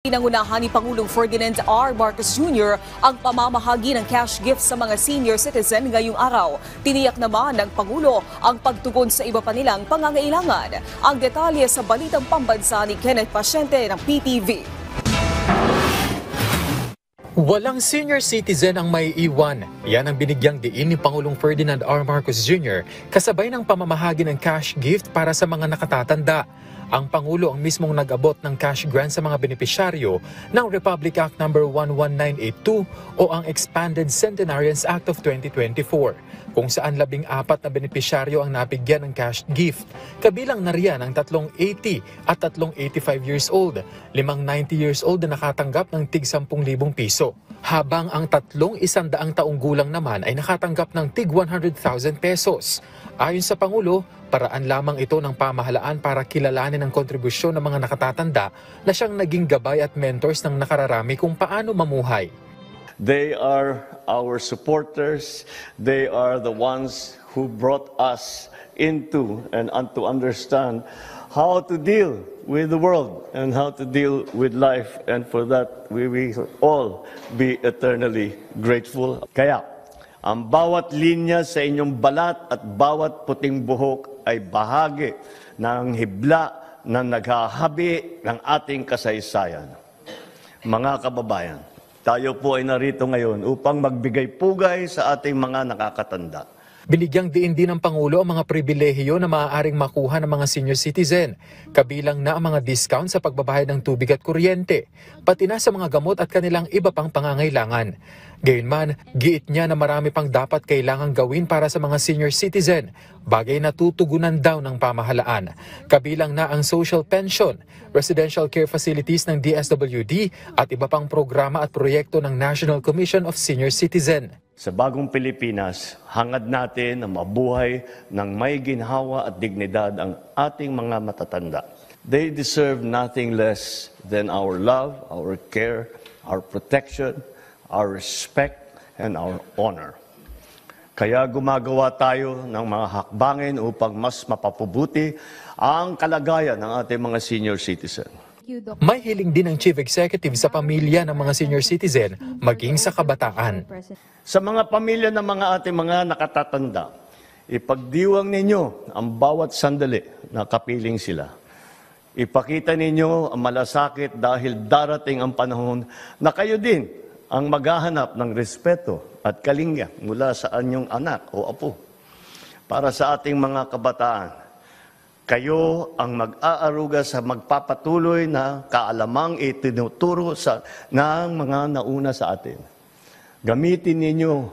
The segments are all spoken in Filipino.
Pinangunahan ni Pangulong Ferdinand R. Marcos Jr. ang pamamahagi ng cash gift sa mga senior citizen ngayong araw. Tiniyak naman ng Pangulo ang pagtugon sa iba pa nilang pangangailangan. Ang detalye sa Balitang Pambansa ni Kenneth Pasyente ng PTV. Walang senior citizen ang may iwan. Yan ang binigyang diin ni Pangulong Ferdinand R. Marcos Jr. kasabay ng pamamahagi ng cash gift para sa mga nakatatanda. Ang Pangulo ang mismong nag-abot ng cash grant sa mga benepisyaryo ng Republic Act No. 11982 o ang Expanded Centenarians Act of 2024, kung saan 14 na benepisyaryo ang nabigyan ng cash gift. Kabilang na riyan ang 380 at 385 years old, 5 90 years old na nakatanggap ng tig 10,000 piso. Habang ang 300 taong gulang naman ay nakatanggap ng tig 100,000 pesos. Ayon sa Pangulo, paraan lamang ito ng pamahalaan para kilalanin ang kontribusyon ng mga nakatatanda na siyang naging gabay at mentors ng nakararami kung paano mamuhay. They are our supporters. They are the ones who brought us into and to understand how to deal with the world and how to deal with life. And for that, we will all be eternally grateful. Kaya, ang bawat linya sa inyong balat at bawat puting buhok ay bahagi ng hibla na naghahabi ng ating kasaysayan. Mga kababayan, tayo po ay narito ngayon upang magbigay pugay sa ating mga nakakatanda. Binigyang diin din ng Pangulo ang mga pribilehiyo na maaaring makuha ng mga senior citizen, kabilang na ang mga discount sa pagbabayad ng tubig at kuryente, pati na sa mga gamot at kanilang iba pang pangangailangan. Gayunman, giit niya na marami pang dapat kailangang gawin para sa mga senior citizen, bagay na tutugunan daw ng pamahalaan. Kabilang na ang social pension, residential care facilities ng DSWD at iba pang programa at proyekto ng National Commission of Senior Citizen. Sa bagong Pilipinas, hangad natin na mabuhay ng may ginhawa at dignidad ang ating mga matatanda. They deserve nothing less than our love, our care, our protection, our respect, and our honor. Kaya gumagawa tayo ng mga hakbangin upang mas mapapabuti ang kalagayan ng ating mga senior citizen. May hiling din ng Chief Executive sa pamilya ng mga senior citizen, maging sa kabataan. Sa mga pamilya ng mga ating mga nakatatanda, ipagdiwang ninyo ang bawat sandali na kapiling sila. Ipakita ninyo ang malasakit dahil darating ang panahon na kayo din ang maghahanap ng respeto at kalinga mula sa anyong anak o apo. Para sa ating mga kabataan, kayo ang mag-aaruga sa magpapatuloy na kaalamang itinuturo ng mga nauna sa atin. Gamitin ninyo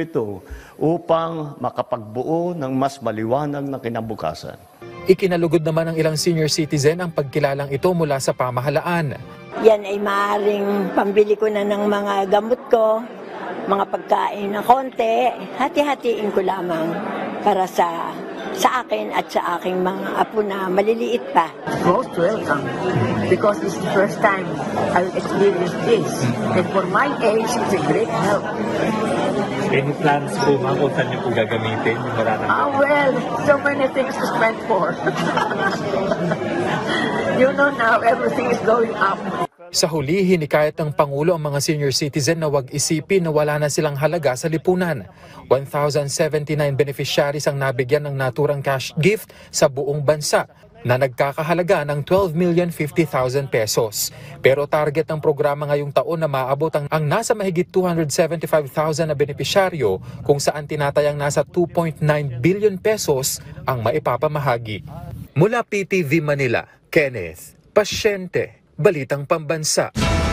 ito upang makapagbuo ng mas maliwanag na kinabukasan. Ikinalugod naman ng ilang senior citizen ang pagkilalang ito mula sa pamahalaan. Yan ay maaaring pambili ko na ng mga gamot ko, mga pagkain na konti, hati-hatiin ko lamang para sa akin at sa aking mga apo na maliliit pa. Most welcome, because it's the first time I will experience this. And for my age, it's a great help. Any plans po mga kung saan niyo po gagamitin yung mararamdaman? Well, so many things to spend for. You know now, everything is going up. Sa huli, hinikayat ng Pangulo ang mga senior citizen na huwag isipin na wala na silang halaga sa lipunan. 1,079 beneficiaries ang nabigyan ng naturang cash gift sa buong bansa na nagkakahalaga ng 12,050,000 pesos. Pero target ng programa ngayong taon na maabot ang nasa mahigit 275,000 na benepisyaryo, kung saan tinatayang nasa 2.9 billion pesos ang maipapamahagi. Mula PTV Manila, Kenneth Pasyente, Balitang Pambansa.